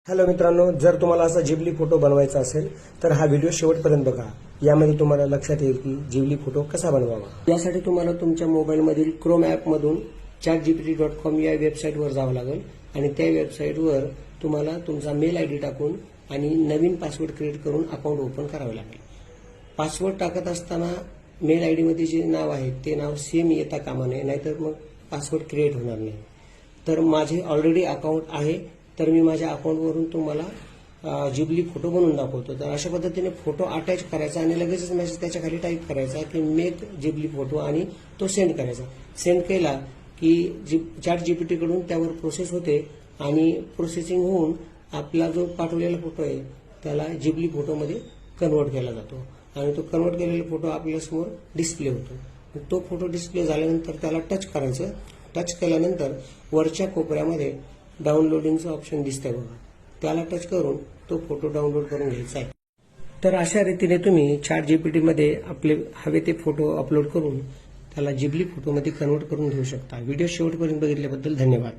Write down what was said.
Hello मित्रांनो, जर तुम्हाला असा जिबली फोटो बनवायचा असेल तर हा व्हिडिओ शेवटपर्यंत बघा. यामध्ये तुम्हाला लक्षात येईल की जिबली फोटो कसा बनवावा. यासाठी तुम्हाला तुमच्या मोबाईलमधील क्रोम ॲपमधून chatgpt.com या वेबसाईटवर जावं लागेल आणि त्या वेबसाईटवर तुम्हाला तुमचा मेल आयडी टाकून आणि नवीन पासवर्ड क्रिएट करून अकाउंट ओपन करावे लागेल. पासवर्ड टाकत असताना मेल आयडीमध्ये जे नाव आहे ते नाव सेम येता कामा नये, नाहीतर मग पासवर्ड क्रिएट होणार नाही. तर माझे ऑलरेडी अकाउंट आहे, तर मी माझ्या अकाउंटवरून तुम्हाला जिबली फोटो बनवून दाखवतो. तर अशा पद्धतीने फोटो अटॅच करायचा आणि लगेचच मेसेज त्याच्या खाली टाईप करायचा की मेक जिबली फोटो आणि तो सेंड करायचा. सेंड केला की ChatGPT कडून त्यावर प्रोसेस होते आणि प्रोसेसिंग होऊन आपला जो पाठवलेला फोटो आहे त्याला जिबली फोटोमध्ये कन्वर्ट केला जातो आणि तो कन्वर्ट केलेला फोटो आपल्यासमोर डिस्प्ले होतो. तो फोटो डिस्प्ले झाल्यानंतर त्याला टच करायचं. टच केल्यानंतर वरच्या कोपऱ्यामध्ये डाउनलोडिंगचं ऑप्शन दिसतंय बघा, त्याला टच करून तो फोटो डाउनलोड करून घ्यायचा आहे. तर अशा रीतीने तुम्ही ChatGPT मध्ये आपले हवे ते फोटो अपलोड करून त्याला जिबली फोटोमध्ये कन्वर्ट करून घेऊ शकता. व्हिडिओ शेवटपर्यंत बघितल्याबद्दल धन्यवाद.